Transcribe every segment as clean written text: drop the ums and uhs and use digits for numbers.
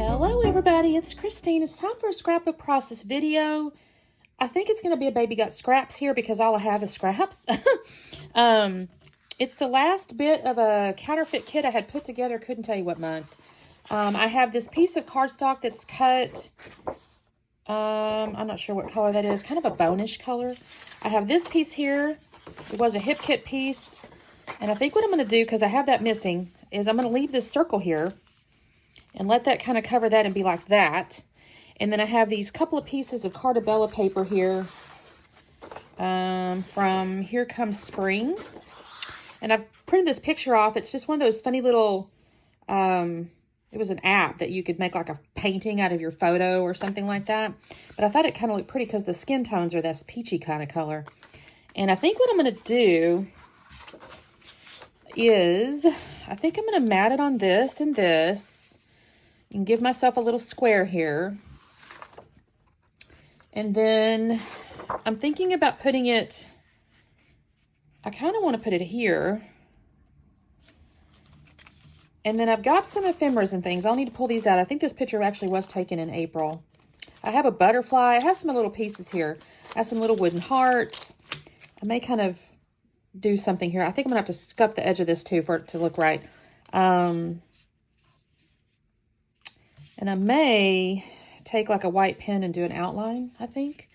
Hello everybody, it's Christine. It's time for a scrapbook process video. I think it's going to be a baby got scraps here because all I have is scraps. It's the last bit of a counterfeit kit I had put together, couldn't tell you what month. I have this piece of cardstock that's cut, I'm not sure what color that is, kind of a bonish color. I have this piece here. It was a hip kit piece. And I think what I'm going to do, because I have that missing, is I'm going to leave this circle here and let that kind of cover that and be like that. And then I have these couple of pieces of Cartabella paper here from Here Comes Spring. And I've printed this picture off. It's just one of those funny little, it was an app that you could make like a painting out of your photo or something like that. But I thought it kind of looked pretty because the skin tones are this peachy kind of color. And I think what I'm going to do is, I think I'm going to mat it on this and this and give myself a little square here. And then I'm thinking about putting it, I kind of want to put it here. And then I've got some ephemeras and things. I'll need to pull these out. I think this picture actually was taken in April. I have a butterfly. I have some little pieces here. I have some little wooden hearts. I may kind of do something here. I think I'm going to have to scuff the edge of this too for it to look right. And I may take like a white pen and do an outline, I think.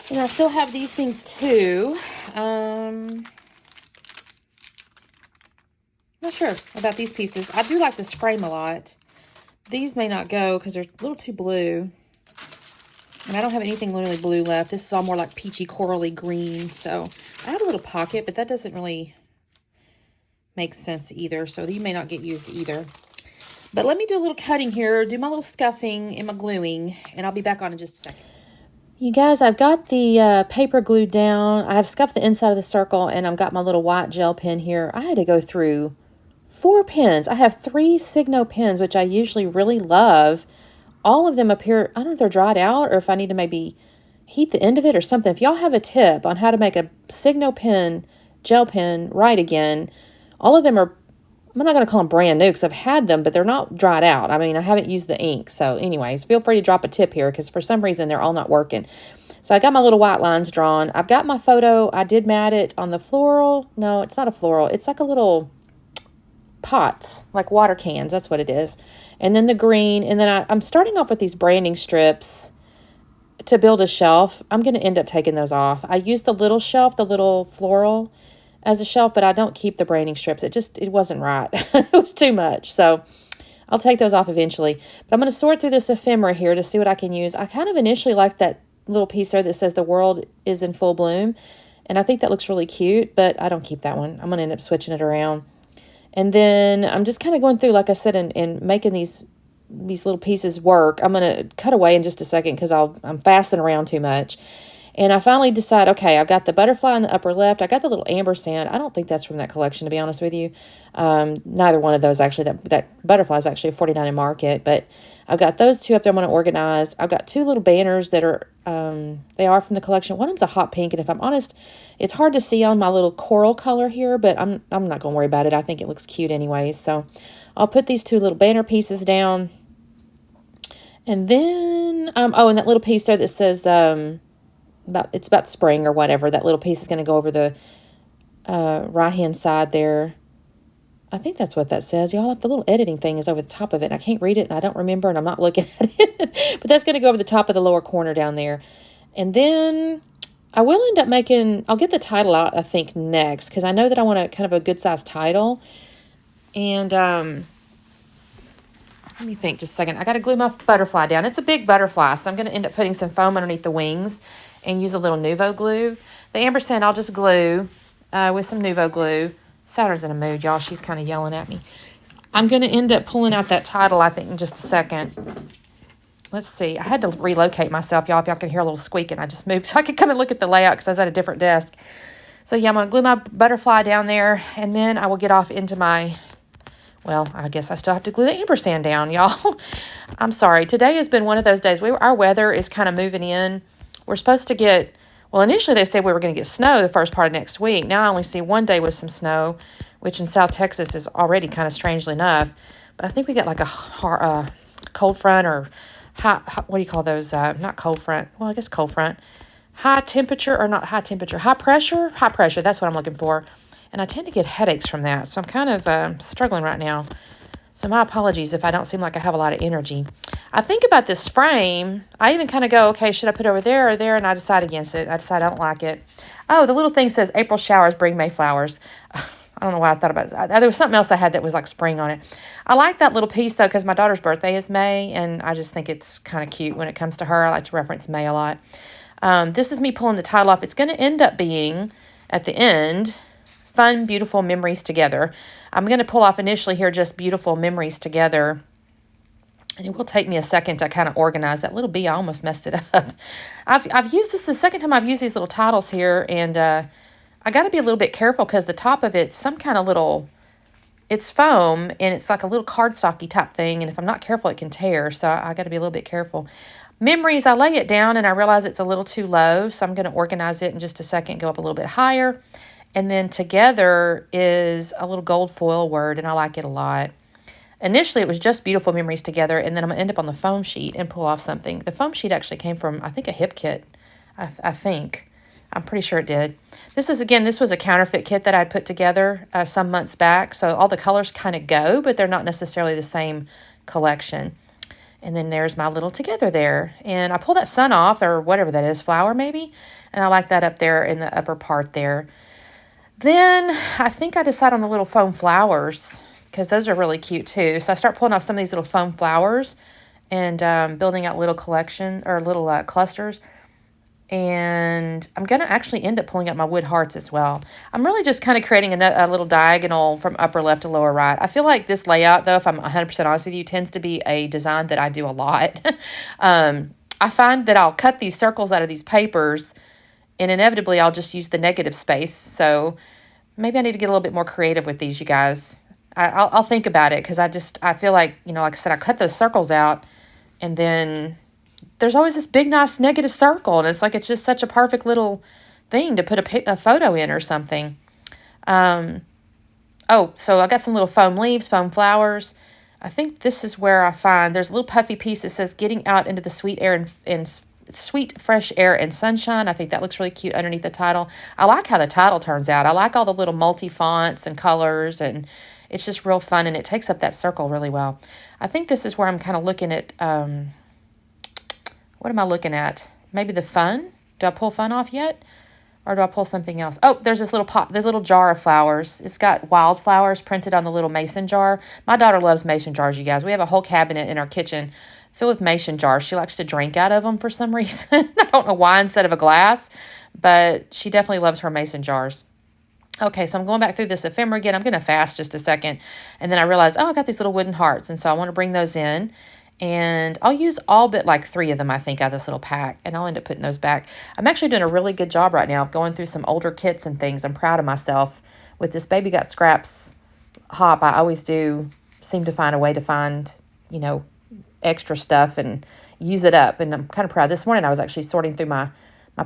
And I still have these things too. Not sure about these pieces. I do like this frame a lot. These may not go because they're a little too blue. And I don't have anything really blue left. This is all more like peachy, corally green. So I have a little pocket, but that doesn't really make sense either. So you may not get used either. But let me do a little cutting here, do my little scuffing and my gluing, and I'll be back on in just a second. You guys, I've got the paper glued down. I have scuffed the inside of the circle, and I've got my little white gel pen here. I had to go through 4 pens. I have 3 Signo pens, which I usually really love. All of them appear, I don't know if they're dried out or if I need to maybe heat the end of it or something. If y'all have a tip on how to make a Signo pen, gel pen right again, all of them are, I'm not going to call them brand new because I've had them, but they're not dried out. I mean, I haven't used the ink. So anyways, feel free to drop a tip here because for some reason they're all not working. So I got my little white lines drawn. I've got my photo. I did mat it on the floral. No, it's not a floral. It's like a little pots, like water cans. That's what it is. And then the green. And then I'm starting off with these branding strips to build a shelf. I'm going to end up taking those off. I used the little shelf, the little floral as a shelf, but I don't keep the branding strips. It wasn't right. It was too much. So I'll take those off eventually. But I'm going to sort through this ephemera here to see what I can use. I kind of initially liked that little piece there that says the world is in full bloom. And I think that looks really cute, but I don't keep that one. I'm going to end up switching it around. And then I'm just kind of going through, like I said, and making these little pieces work. I'm going to cut away in just a second because I'm fastening around too much. And I finally decide, okay, I've got the butterfly in the upper left. I got the little amber sand. I don't think that's from that collection, to be honest with you. Neither one of those, actually. That butterfly is actually a 49 in Market. But I've got those 2 up there I'm going to organize. I've got 2 little banners that are, they are from the collection. One of them's a hot pink. And if I'm honest, it's hard to see on my little coral color here. But I'm not going to worry about it. I think it looks cute anyways. So I'll put these 2 little banner pieces down. And then, oh, and that little piece there that says, it's about spring or whatever. That little piece is going to go over the right-hand side there. I think that's what that says. Y'all, the little editing thing is over the top of it. And I can't read it, and I don't remember, and I'm not looking at it. But that's going to go over the top of the lower corner down there. And then I will end up making, I'll get the title out, I think, next, because I know that I want a kind of a good-sized title. And let me think just a second. I got to glue my butterfly down. It's a big butterfly, so I'm going to end up putting some foam underneath the wings and use a little Nuvo glue. The amber sand I'll just glue with some Nuvo glue. Saturn's in a mood, y'all. She's kind of yelling at me. I'm going to end up pulling out that title, I think, in just a second. Let's see. I had to relocate myself, y'all. If y'all can hear a little squeaking, I just moved so I could come and look at the layout because I was at a different desk. So, yeah, I'm going to glue my butterfly down there, and then I will get off into my, well, I guess I still have to glue the amber sand down, y'all. I'm sorry. Today has been one of those days. Our weather is kind of moving in. We're supposed to get, well, initially they said we were going to get snow the first part of next week. Now I only see one day with some snow, which in South Texas is already kind of strangely enough. But I think we got like a cold front or what do you call those? Not cold front. Well, I guess cold front. High temperature or not high temperature. High pressure. High pressure. That's what I'm looking for. And I tend to get headaches from that. So I'm kind of struggling right now. So my apologies if I don't seem like I have a lot of energy. I think about this frame. I even kind of go, okay, should I put it over there or there? And I decide against it. I decide I don't like it. Oh, the little thing says April showers bring May flowers. I don't know why I thought about it. There was something else I had that was like spring on it. I like that little piece, though, because my daughter's birthday is May, and I just think it's kind of cute when it comes to her. I like to reference May a lot. This is me pulling the title off. It's going to end up being, at the end, Fun, Beautiful Memories Together. I'm going to pull off initially here just Beautiful Memories Together. And it will take me a second to kind of organize that little B. I almost messed it up. I've used this the second time I've used these little titles here, and I got to be a little bit careful because the top of it's some kind of little, it's foam, and it's like a little cardstocky type thing, and if I'm not careful, it can tear, so I got to be a little bit careful. Memories, I lay it down, and I realize it's a little too low, so I'm going to organize it in just a second, go up a little bit higher, and then together is a little gold foil word, and I like it a lot. Initially, it was just Beautiful Memories Together, and then I'm going to end up on the foam sheet and pull off something. The foam sheet actually came from, I think, a hip kit, I think. I'm pretty sure it did. This was a counterfeit kit that I'd put together some months back. So all the colors kind of go, but they're not necessarily the same collection. And then there's my little together there. And I pull that sun off, or whatever that is, flower maybe. And I like that up there in the upper part there. Then I think I decide on the little foam flowers, because those are really cute too. So I start pulling off some of these little foam flowers and building out little collection or little clusters. And I'm going to actually end up pulling out my wood hearts as well. I'm really just kind of creating a little diagonal from upper left to lower right. I feel like this layout, though, if I'm 100% honest with you, tends to be a design that I do a lot. I find that I'll cut these circles out of these papers, and inevitably I'll just use the negative space. So maybe I need to get a little bit more creative with these, you guys. I'll think about it, because I feel like, like I said, I cut those circles out, and then there's always this big, nice negative circle, and it's like it's just such a perfect little thing to put a photo in or something. So I got some little foam leaves, foam flowers. I think this is where I find there's a little puffy piece that says getting out into the sweet air and sweet, fresh air and sunshine. I think that looks really cute underneath the title. I like how the title turns out. I like all the little multi-fonts and colors, and it's just real fun, and it takes up that circle really well. I think this is where I'm kind of looking at... what am I looking at? Maybe the fun? Do I pull fun off yet? Or do I pull something else? Oh, there's this little jar of flowers. It's got wildflowers printed on the little mason jar. My daughter loves mason jars, you guys. We have a whole cabinet in our kitchen filled with mason jars. She likes to drink out of them for some reason. I don't know why instead of a glass, but she definitely loves her mason jars. Okay, so I'm going back through this ephemera again. I'm going to fast just a second. And then I realized, I got these little wooden hearts. And so I want to bring those in. And I'll use all but like 3 of them, I think, out of this little pack. And I'll end up putting those back. I'm actually doing a really good job right now of going through some older kits and things. I'm proud of myself. With this Baby Got Scraps hop, I always do seem to find a way to find, extra stuff and use it up. And I'm kind of proud. This morning I was actually sorting through my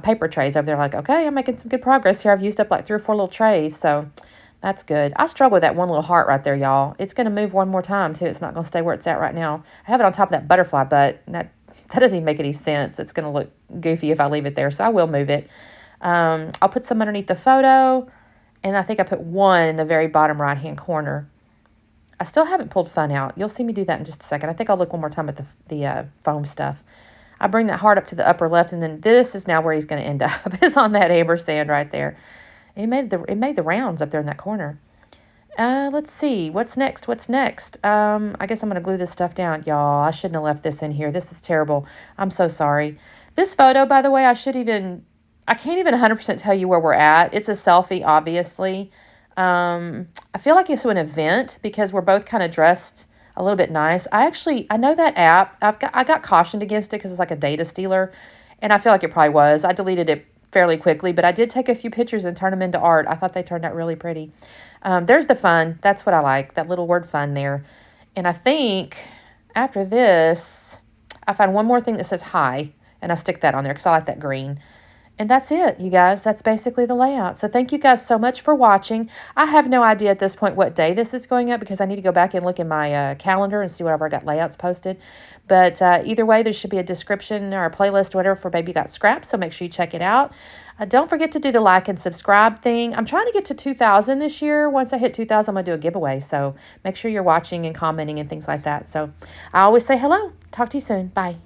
paper trays over there. Like, okay, I'm making some good progress here. I've used up like 3 or 4 little trays. So that's good. I struggle with that one little heart right there, y'all. It's going to move one more time, too. It's not going to stay where it's at right now. I have it on top of that butterfly butt. And that doesn't even make any sense. It's going to look goofy if I leave it there, so I will move it. I'll put some underneath the photo, and I think I put 1 in the very bottom right-hand corner. I still haven't pulled fun out. You'll see me do that in just a second. I think I'll look one more time at the foam stuff. I bring that heart up to the upper left, and then this is now where he's going to end up. It's on that ampersand right there. It made the rounds up there in that corner. Let's see. What's next? I guess I'm going to glue this stuff down. Y'all, I shouldn't have left this in here. This is terrible. I'm so sorry. This photo, by the way, I can't even 100% tell you where we're at. It's a selfie, obviously. I feel like it's an event because we're both kind of dressed a little bit nice. I know that app. I got cautioned against it because it's like a data stealer, and I feel like it probably was. I deleted it fairly quickly, but I did take a few pictures and turn them into art. I thought they turned out really pretty. There's the fun. That's what I like, that little word fun there. And I think after this, I find one more thing that says hi, and I stick that on there because I like that green. And that's it, you guys. That's basically the layout. So thank you guys so much for watching. I have no idea at this point what day this is going up because I need to go back and look in my calendar and see whatever I got layouts posted. But either way, there should be a description or a playlist or whatever for Baby Got Scraps, so make sure you check it out. Don't forget to do the like and subscribe thing. I'm trying to get to 2,000 this year. Once I hit 2,000, I'm going to do a giveaway. So make sure you're watching and commenting and things like that. So I always say hello. Talk to you soon. Bye.